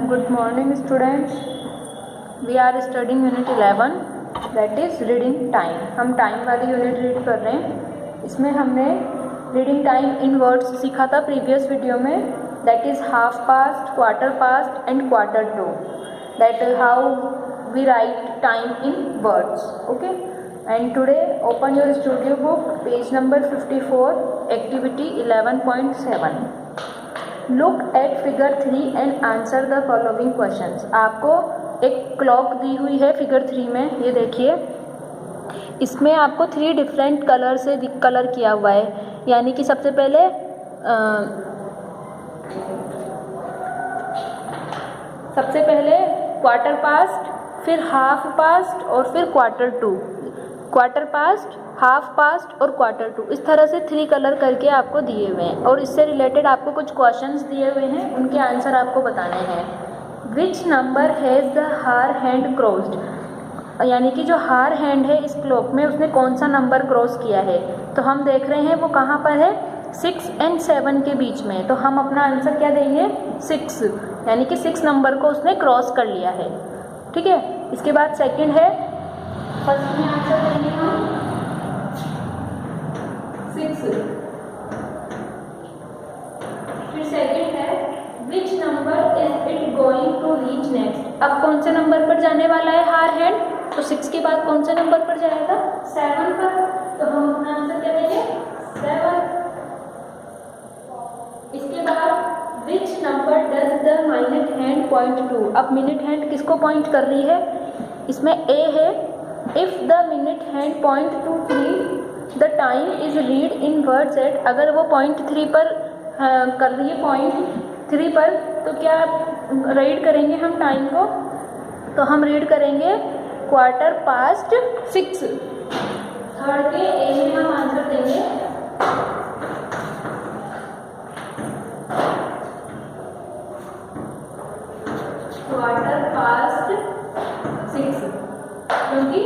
Good morning students. We are studying unit 11 that is reading time. हम time वाली unit read कर रहे हैं. इसमें हमने रीडिंग टाइम इन वर्ड्स सीखा था प्रीवियस वीडियो में. That is half past, quarter past and quarter to. That is how we write time in words. Okay. And today open your studio book, page number 54, activity 11.7. Look at figure 3 and answer the following questions. आपको एक clock दी हुई है figure 3 में, ये देखिए. इसमें आपको 3 different colour से कलर किया हुआ है. यानी कि सबसे पहले क्वार्टर पास्ट, फिर हाफ पास्ट और फिर quarter to. Quarter past, half past और क्वार्टर टू, इस तरह से 3 कलर करके आपको दिए हुए हैं. और इससे रिलेटेड आपको कुछ क्वेश्चंस दिए हुए हैं, उनके आंसर आपको बताने हैं. Which number has the hour hand crossed. यानी कि जो हार हैंड है इस क्लॉक में, उसने कौन सा नंबर क्रॉस किया है. तो हम देख रहे हैं वो कहाँ पर है, 6 और 7 के बीच में. तो हम अपना आंसर क्या देंगे, 6. यानी कि 6 नंबर को उसने क्रॉस कर लिया है. ठीक है. इसके बाद सेकंड है, फर्स्ट में आंसर देंगे हम 6. फिर सेकंड है, which number is it going to reach next. अब कौन से नंबर पर जाने वाला है हार हैंड. तो 6 के बाद कौन से नंबर पर जाएगा, 7 पर. तो हम अपना आंसर क्या देंगे, 7. इसके बाद which number does the minute hand point two. अब मिनट हैंड किसको पॉइंट कर रही है. इसमें ए है, if the minute hand point two 3 the time is read in words eight. अगर वो पॉइंट 3 पर कर रही है, पॉइंट 3 पर, तो क्या रीड करेंगे हम टाइम को. तो हम रीड करेंगे क्वार्टर पास्ट 6. थर्ड के ए में हम आंसर देंगे क्वार्टर पास्ट 6, क्योंकि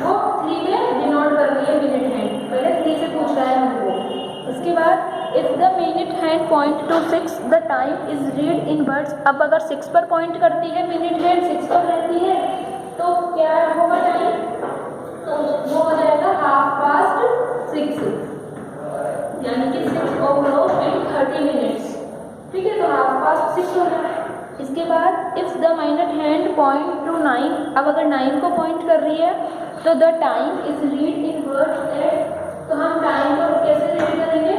वो 3 में डिनोट कर रही है मिनट हैंड. पहले 3 से पूछ रहा है हमको. इसके बाद if the minute hand point two 6 the time is read in words. अब अगर 6 पर पॉइंट करती है मिनट हैंड, 6 पर रहती है, तो क्या होगा टाइम, तो वो हो जाएगा हाफ पास्ट 6. यानी कि 6 एंड 30 मिनट्स. ठीक है. तो हाफ पास्ट 6 हो रहा है. इसके बाद if the minute hand point two 9. अब अगर 9 को पॉइंट कर रही है, तो the time is read in words eight. तो हम टाइम को कैसे रीड करेंगे,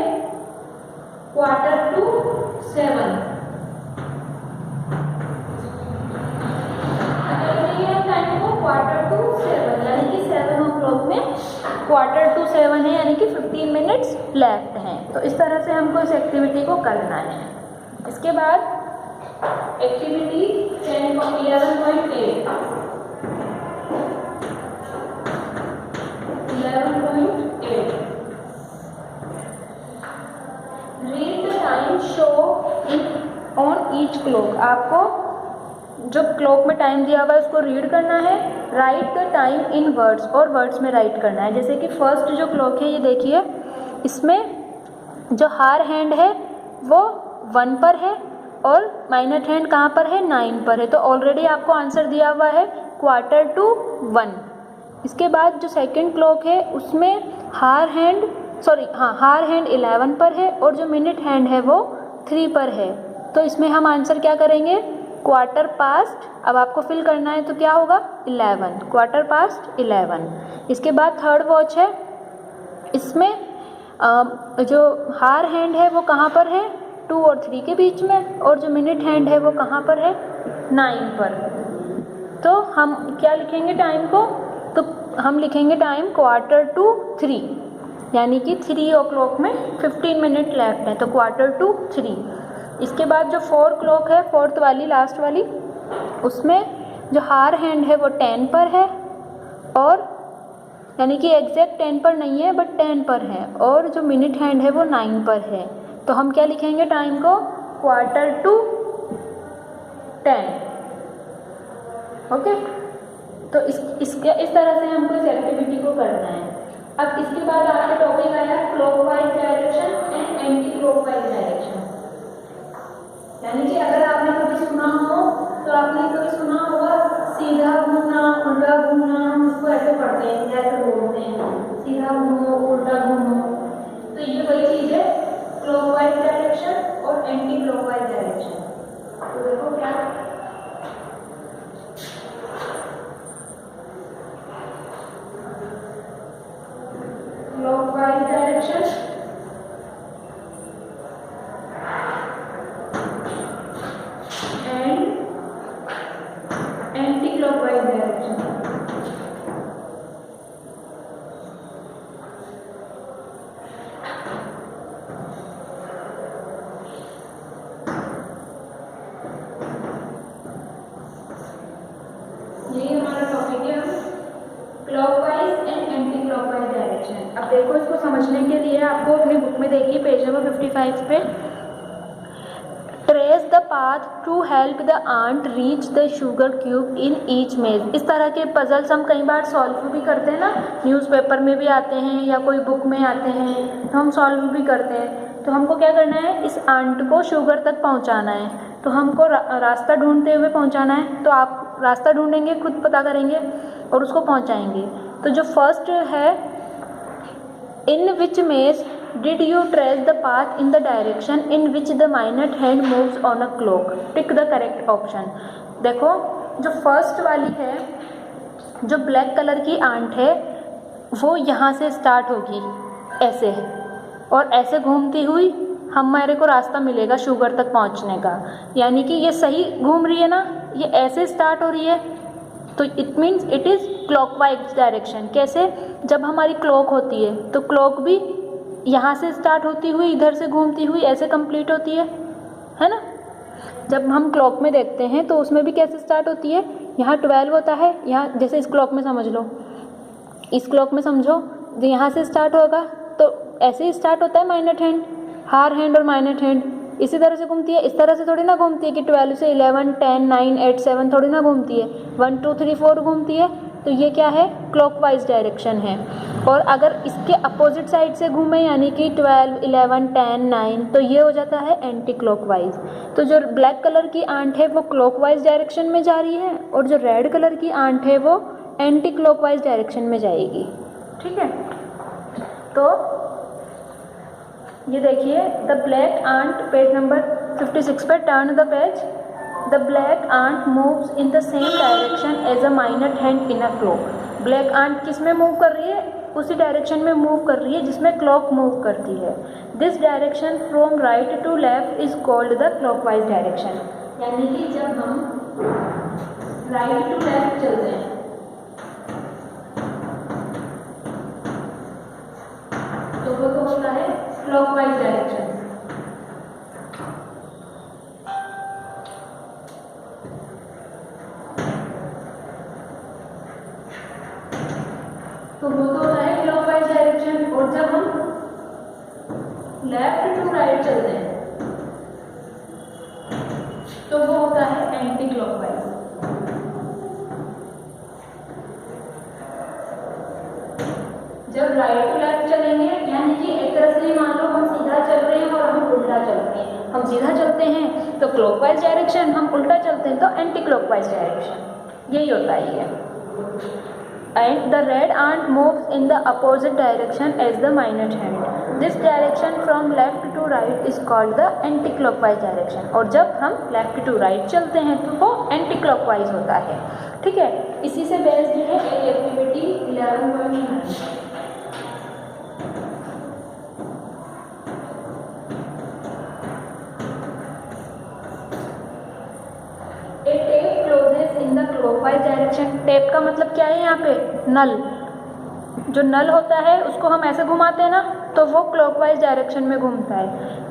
क्वार्टर टू 7. टाइम को क्वार्टर टू 7, यानी कि 7 o'clock में क्वार्टर टू 7 है, यानी कि 15 मिनट्स लेफ्ट हैं. तो इस तरह से हमको इस एक्टिविटी को करना है. इसके बाद activity 11.8. Read the time show in on each clock. आपको जो क्लॉक में टाइम दिया हुआ है उसको रीड करना है. Right the time in words, और वर्ड्स में राइट करना है. जैसे कि फर्स्ट जो क्लॉक है, ये देखिए, इसमें जो हार हैंड है वो 1 पर है और माइनट हैंड कहाँ पर है, 9 पर है. तो ऑलरेडी आपको आंसर दिया हुआ है क्वार्टर टू 1. इसके बाद जो सेकंड क्लॉक है उसमें हार हैंड 11 पर है और जो मिनट हैंड है वो 3 पर है. तो इसमें हम आंसर क्या करेंगे, क्वार्टर पास्ट. अब आपको फिल करना है तो क्या होगा, 11. Quarter past 11. इसके बाद थर्ड वॉच है, इसमें जो हार हैंड है वो कहाँ पर है, 2 और 3 के बीच में, और जो मिनट हैंड है वो कहाँ पर है, 9 पर. तो हम क्या लिखेंगे टाइम को, तो हम लिखेंगे टाइम क्वार्टर टू 3, यानी कि 3 o'clock में 15 मिनट लेफ्ट है. तो क्वार्टर टू 3. इसके बाद जो 4 क्लॉक है, 4th वाली, लास्ट वाली, उसमें जो हार हैंड है वो 10 पर है, और यानी कि एग्जैक्ट 10 पर नहीं है बट 10 पर है, और जो मिनट हैंड है वो 9 पर है. तो हम क्या लिखेंगे टाइम को, क्वार्टर टू 10. ओके. तो इस तरह से हमको इस एक्टिविटी को करना है. अब इसके बाद आपका टॉपिक आया clockwise direction and anti clockwise direction. यानी कि अगर आपने कभी सुना हो सीधा घूमो, उल्टा घूमो। तो ये वही चीज़ है क्लॉकवाइज डायरेक्शन और एंटी क्लॉकवाइज डायरेक्शन। तो देखो क्या clockwise direction and anti clockwise direction. यही हमारा टॉपिक है clockwise and anti clockwise direction. अब देखो इसको समझने के लिए आपको अपनी बुक में देखिए पेज नंबर 55 पे, trace the path to help the ant reach the sugar cube in each maze. इस तरह के पजल्स हम कई बार सॉल्व भी करते हैं ना, न्यूज़पेपर में भी आते हैं या कोई बुक में आते हैं, तो हम सॉल्व भी करते हैं। तो हमको क्या करना है, इस आंट को शुगर तक पहुंचाना है, तो हमको रास्ता ढूंढते हुए पहुंचाना है। तो आप रास्ता ढूंढेंगे, खुद पता करेंगे और उसको पहुंचाएंगे। तो जो फर्स्ट है, इन विच मेज did you trace the path in the direction in which the माइनट hand moves on a clock, tick the correct option. देखो जो फर्स्ट वाली है, जो ब्लैक कलर की आंट है, वो यहाँ से स्टार्ट होगी ऐसे, और ऐसे घूमती हुई हमारे को रास्ता मिलेगा शुगर तक पहुँचने का। यानी कि ये सही घूम रही है ना, ये ऐसे स्टार्ट हो रही है, तो it means it is clockwise direction. कैसे, जब हमारी क्लॉक होती है तो क्लॉक भी यहाँ से स्टार्ट होती हुई इधर से घूमती हुई ऐसे कंप्लीट होती है ना। जब हम क्लॉक में देखते हैं तो उसमें भी कैसे स्टार्ट होती है, यहाँ 12 होता है, यहाँ जैसे इस क्लॉक में समझ लो, इस क्लॉक में समझो, यहाँ से स्टार्ट होगा तो ऐसे ही स्टार्ट होता है माइनट हैंड, हार हैंड और माइनट हैंड इसी तरह से घूमती है। इस तरह से थोड़ी ना घूमती है कि 12 से 11, 10, 9, 8, 7 थोड़ी ना घूमती है, 1, 2, 3, 4 घूमती है। तो ये क्या है, क्लॉकवाइज डायरेक्शन है। और अगर इसके अपोजिट साइड से घूमे यानी कि 12, 11, 10, 9, तो ये हो जाता है एंटी क्लॉकवाइज। तो जो ब्लैक कलर की आंट है वो क्लॉकवाइज डायरेक्शन में जा रही है, और जो रेड कलर की आंट है वो एंटी क्लॉकवाइज डायरेक्शन में जाएगी। ठीक है, तो ये देखिए, the black ant, page number 56 पे turn the page. The black ant moves in the same direction as a minute hand in a clock. Black ant किस में मूव कर रही है, उसी डायरेक्शन में मूव कर रही है जिसमें क्लॉक मूव करती है। This direction from right to left is called the clockwise direction. यानी कि जब हम राइट टू लेफ्ट चलते हैं तो वो तो होता है क्लॉकवाइज डायरेक्शन। तो वो तो होता है क्लॉकवाइज डायरेक्शन। और जब हम लेफ्ट टू राइट चलते हैं तो वो होता है एंटी क्लॉकवाइज। जब राइट टू लेफ्ट चलेंगे यानी कि एक तरह से मान लो हम सीधा चल रहे हैं और हम उल्टा चल रहे हैं, हम सीधा चलते हैं तो क्लॉकवाइज डायरेक्शन, हम उल्टा चलते हैं तो एंटी क्लॉकवाइज डायरेक्शन। यही होता है ये। And the red ant moves in the opposite direction as the minute hand. This direction from left to right is called the anti-clockwise direction. और जब हम left to right चलते हैं तो वो anti-clockwise होता है। ठीक है, इसी से बेस्ड है एक एक्टिविटी 11.9। Clockwise direction. टेप का मतलब क्या है यहाँ पे, नल। जो नल होता है उसको हम ऐसे घुमाते हैं ना, तो वो क्लॉकवाइज डायरेक्शन में घूमता है।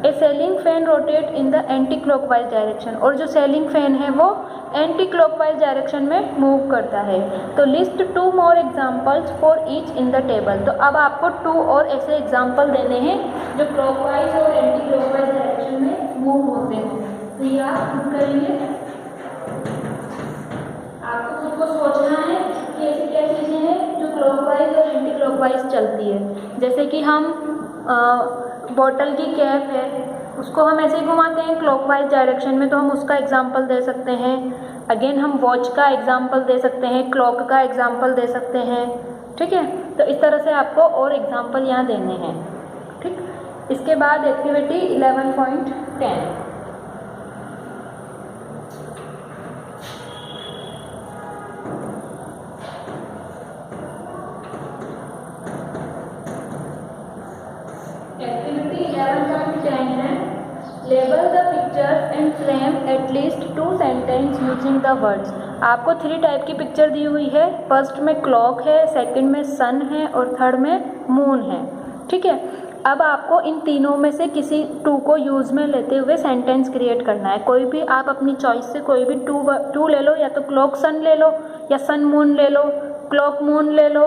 A ceiling fan rotate in the anticlockwise direction. और जो सेलिंग फैन है वो एंटी क्लॉकवाइज डायरेक्शन में मूव करता है। तो list 2 more examples for each in the table. तो अब आपको 2 और ऐसे एग्जाम्पल देने हैं जो क्लॉकवाइज और एंटी क्लॉकवाइज डायरेक्शन में मूव होते हैं। तो ये आप खुद करेंगे, आपको खुद को सोचना है कि ऐसी क्या चीज़ें हैं जो क्लॉकवाइज और एंटी क्लॉकवाइज चलती है। जैसे कि हम बॉटल की कैप है, उसको हम ऐसे ही घुमाते हैं क्लॉकवाइज डायरेक्शन में, तो हम उसका एग्जाम्पल दे सकते हैं। अगेन हम वॉच का एग्जाम्पल दे सकते हैं, क्लॉक का एग्जाम्पल दे सकते हैं। ठीक है, तो इस तरह से आपको और एग्जाम्पल यहाँ देने हैं, ठीक। इसके बाद एक्टिविटी 11.10, एक्टिविटी 11.10 है label the pictures and frame at least 2 sentence using the words. आपको 3 टाइप की पिक्चर दी हुई है। फर्स्ट में क्लॉक है, सेकंड में सन है और थर्ड में मून है, ठीक है। अब आपको इन तीनों में से किसी 2 को यूज़ में लेते हुए सेंटेंस क्रिएट करना है। कोई भी आप अपनी चॉइस से कोई भी 2 ले लो, या तो क्लॉक सन ले लो, या सन मून ले लो, क्लॉक मून ले लो,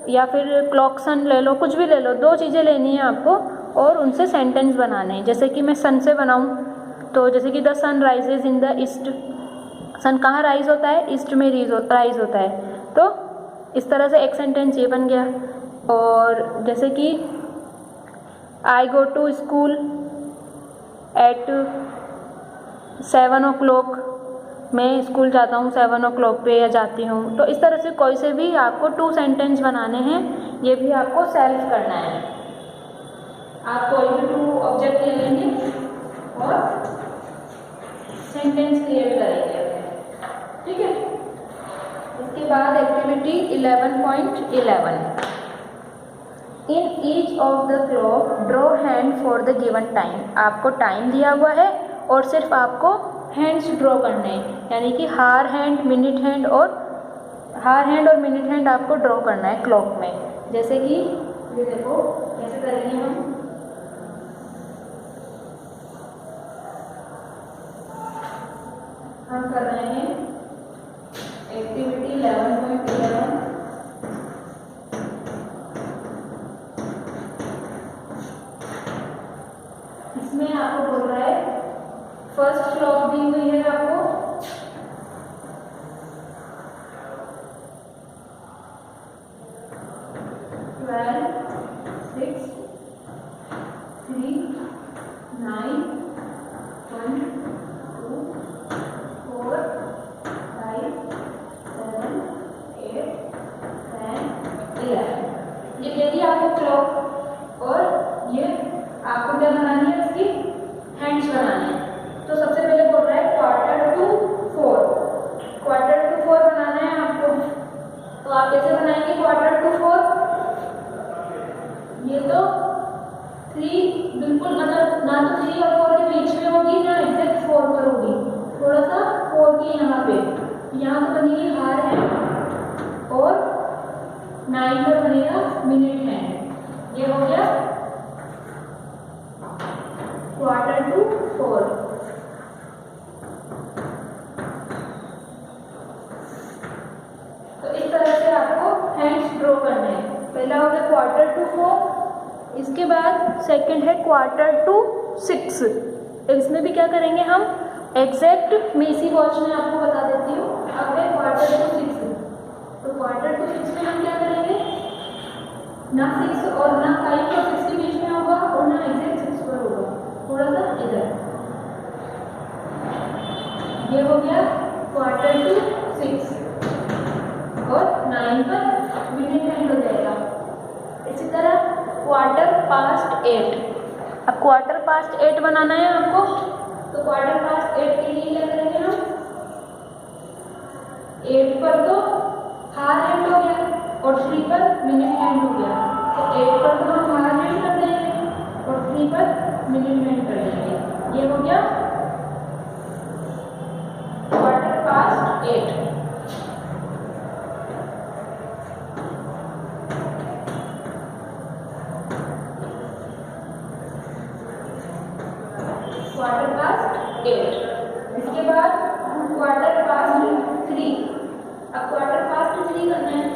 या फिर क्लॉक सन ले लो, कुछ भी ले लो। 2 चीज़ें लेनी है आपको और उनसे सेंटेंस बनाने हैं। जैसे कि मैं सन से बनाऊं तो जैसे कि the sun rises in the east, sun कहाँ राइज होता है? ईस्ट में राइज होता है। तो इस तरह से एक सेंटेंस ये बन गया। और जैसे कि I go to school at 7 o'clock, मैं स्कूल जाता हूँ 7 o'clock पे या जाती हूँ। तो इस तरह से कोई से भी आपको 2 सेंटेंस बनाने हैं, ये भी आपको सेल्फ करना है। आप कोई भी 2 ऑब्जेक्ट ले लेंगे और सेंटेंस क्रिएट करेंगे, ठीक है। इसके बाद activity 11.11, in each of the clock draw hand for the given time. आपको टाइम दिया हुआ है और सिर्फ आपको हैंड्स ड्रॉ करने हैं, यानी कि हार हैंड, मिनट हैंड और मिनट हैंड आपको ड्रॉ करना है क्लॉक में। जैसे कि ये देखो कैसे करेंगे हम कर रहे हैं एक्टिविटी 11.11। इसमें आपको बोल रहा है फर्स्ट क्लॉक दी हुई है आपको, ये दे दी आपको क्लॉक, और ये आपको क्या बनानी है? उसकी हैंड्स बनानी है। तो सबसे पहले बोल रहा है क्वार्टर टू फोर बनाना है आपको। तो आप कैसे बनाएंगे क्वार्टर टू 4? ये तो 3 बिल्कुल मतलब ना तो 3 और 4 के बीच में होगी, ना एग्जैक्ट 4 पर होगी, थोड़ा सा 4 की यहाँ पे, यहाँ तो बनेगी हार है और 9 पर बनेगा मिनट हैंड। ये हो गया क्वार्टर टू 4। तो इस तरह से आपको हैंड्स ड्रॉ करने हैं। पहला हो गया क्वार्टर टू 4, इसके बाद सेकंड है क्वार्टर टू 6। इसमें भी क्या करें हम? एग्जैक्ट मैं इसी वॉच में आपको बता देती हूँ। अब है क्वार्टर टू 6, तो क्वार्टर टू 6 में हम क्या करेंगे? ना 6 और ना 5 और 6 के बीच में होगा और ना एग्जैक्ट 6 पर होगा, थोड़ा सा इधर। ये हो गया क्वार्टर टू 6 और 9 पर मिनट हैंड हो जाएगा। इसी तरह क्वार्टर पास्ट 8। अब क्वार्टर पास्ट 8 बनाना है आपको, तो क्वार्टर पास्ट 8 के लिए क्या करेंगे हम? 8 पर तो हार हैंड हो गया और 3 पर मिनट हैंड हो गया। तो 8 पर तो हम हार हैंड कर देंगे और 3 पर मिनट हैंड कर देंगे। ये हो गया क्वार्टर पास्ट 8। Quarter past 8। इसके बाद क्वार्टर पास्ट 3। अब क्वार्टर पास्ट 3 करना है।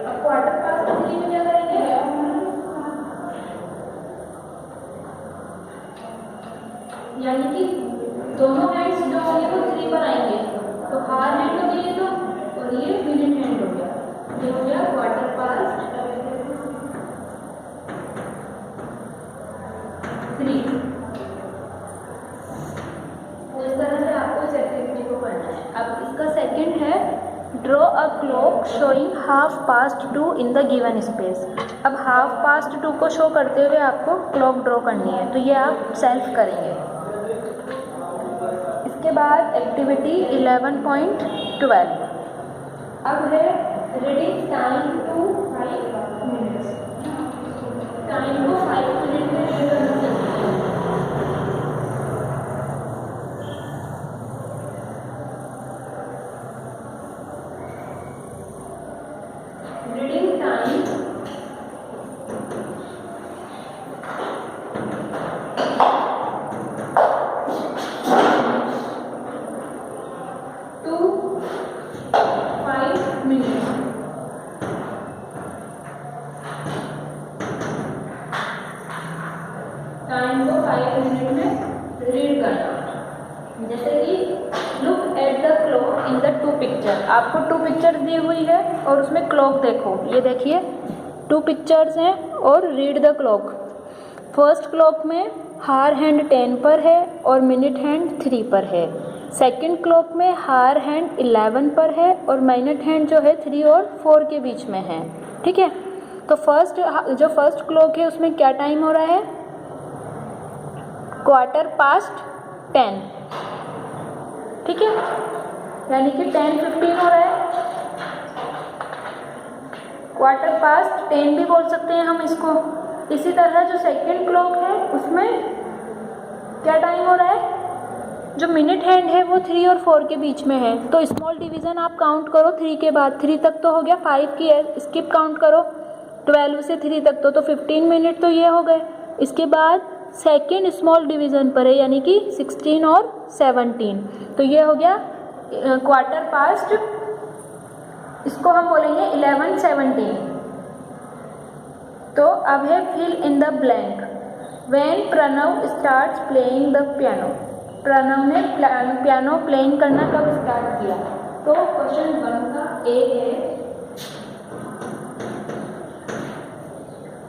अब क्वार्टर पास्ट 3 में क्या करेंगे? यानी कि दोनों हैंड्स जो होंगे वो 3 पर आएंगे। तो हार हैंड हो गया तो, और ये मिनट हैंड हो गया। ये हो गया क्वार्टर पास्ट 3। तो इस तरह से आपको इस एक्टिविटी को करना है। अब इसका सेकंड है draw a clock showing 2:30 in the given space. अब 2:30 को शो करते हुए आपको क्लॉक ड्रॉ करनी है, तो ये आप सेल्फ करेंगे। इसके बाद एक्टिविटी 11.12 अब है reading time to 5 minutes. Time को 5 मिनट में रीड करना चाहिए। Reading time to 5 minutes. Time को 5 मिनट में रीड करना। जैसे कि look at the clock in the 2 picture. आपको 2 पिक्चर्स दी हुई है और उसमें क्लॉक देखो, ये देखिए 2 पिक्चर्स हैं और read the clock. First clock में हार हैंड 10 पर है और मिनट हैंड 3 पर है। सेकंड क्लॉक में हार हैंड 11 पर है और मिनट हैंड जो है 3 और 4 के बीच में है। ठीक है, तो फर्स्ट क्लॉक है उसमें क्या टाइम हो रहा है? 10:15। ठीक है, यानी कि 10:15 हो रहा है। 10:15 भी बोल सकते हैं हम इसको। इसी तरह जो सेकंड क्लॉक है उसमें क्या टाइम हो रहा है? जो मिनट हैंड है वो 3 और 4 के बीच में है, तो स्मॉल डिवीज़न आप काउंट करो 3 के बाद। 3 तक तो हो गया, 5 की है स्किप काउंट करो 12 से 3 तक तो 15 मिनट तो ये हो गए। इसके बाद सेकेंड स्मॉल डिवीज़न पर है यानी कि 16 और 17, तो ये हो गया 15:15। इसको हम बोलेंगे 11:17। तो अब है fill in the blank. When Pranav starts playing the piano. Pranav ने पियानो प्लेइंग करना कब स्टार्ट किया? तो क्वेश्चन 1 का ए है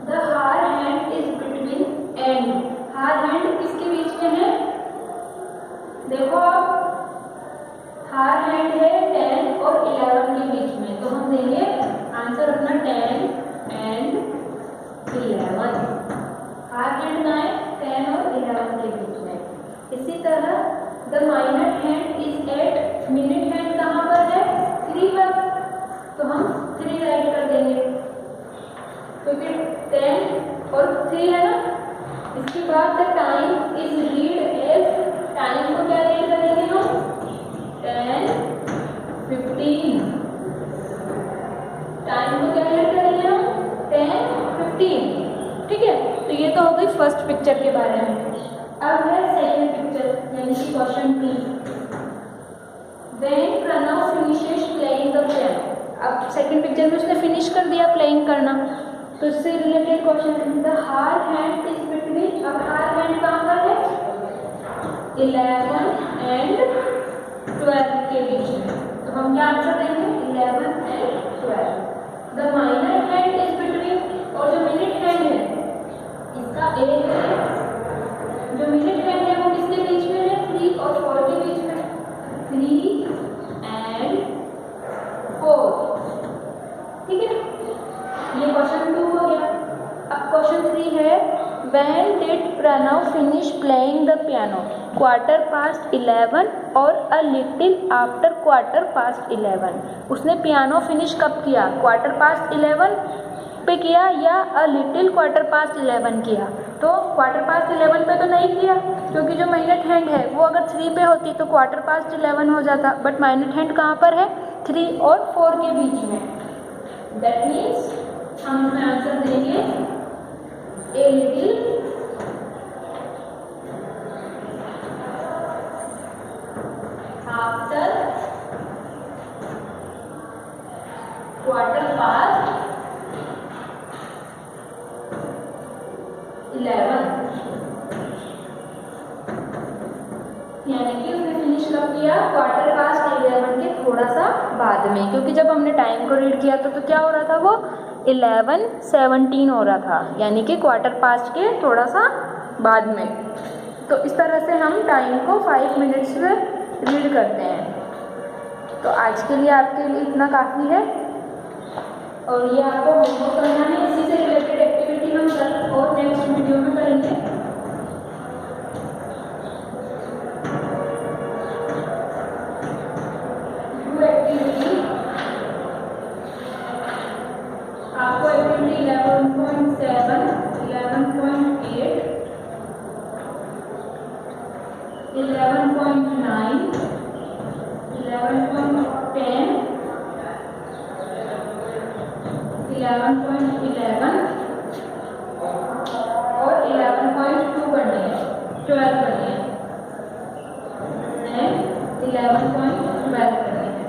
the hour hand is between and. हार हैंड किसके बीच में है? देखो आप, हार हैंड है 10 और 11 के बीच में, तो हम देंगे आंसर अपना 10 एंड 11। हार हैंड का है 10 और 11 के बीच में। इसी तरह the minute hand is at. Minute hand कहाँ पर है? 3 पर, तो हम 3 राइट कर देंगे क्योंकि 10 और 3 है ना। इसके बाद the time is read as. Time को क्या रीड करेंगे हम? 10:15। टाइम को क्या रीड करेंगे हम? 10:15। ठीक है, तो ये तो हो गई फर्स्ट पिक्चर के बारे में। अब है सेकंड पिक्चर यानी कि question 2। When Pranav finishes playing the piano. अब सेकंड पिक्चर में उसने फिनिश कर दिया प्लेइंग करना, तो इससे related question the hour hand is between. अब हार हैंड कहाँ पर है? 11 एंड 12 के बीच में, तो हम क्या आंसर देंगे? 11 and 12। The minor hand is between. और जो मिनट हैंड है इसका ए है। जो मिनट हैंड है वो किसके बीच में है? 3 और 4 के बीच में। 3 एंड 4। ठीक है, ये क्वेश्चन 2 हो गया। अब क्वेश्चन 3 है when did Pranav finish playing the piano? 11:15 और अ लिटिल आफ्टर 11:15। उसने पियानो फिनिश कब किया? 11:15 पे किया या अ लिटिल 11:15 किया? तो 11:15 पे तो नहीं किया क्योंकि जो मिनट हैंड है वो अगर 3 पे होती तो 11:15 हो जाता, बट मिनट हैंड कहाँ पर है? 3 और 4 के बीच में। दैट मीन्स हम इसमें आंसर देंगे ए लिटिल आफ्टर 11:15। यानी कि उसने फिनिश कब किया? 11:15 के थोड़ा सा बाद में, क्योंकि जब हमने टाइम को रीड किया तो क्या हो रहा था? वो 11:17 हो रहा था, यानी कि 11:15 के थोड़ा सा बाद में। तो इस तरह से हम टाइम को 5 मिनट्स में रीड करते हैं। तो आज के लिए आपके लिए इतना काफ़ी है और ये आपको होमवर्क करना है। इसी से रिलेटेड एक्टिविटी हम कल और नेक्स्ट वीडियो में करेंगे। एक्टिविटी आपको एक्टिविटी 11.7, 11.8, 11.9, 11.10, 11.11 और 11.2 करनी है, 12 करनी है एंड 11.12 करनी है।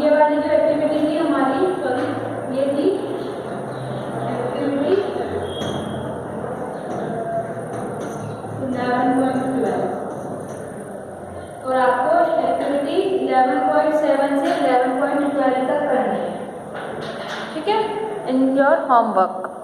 ये वाली जो एक्टिविटी थी हमारी, सॉरी ये थी एक्टिविटी 11.12 और आपको एक्टिविटी 11.7 से 11.12 तक करनी है, ठीक है, इन योर होमवर्क।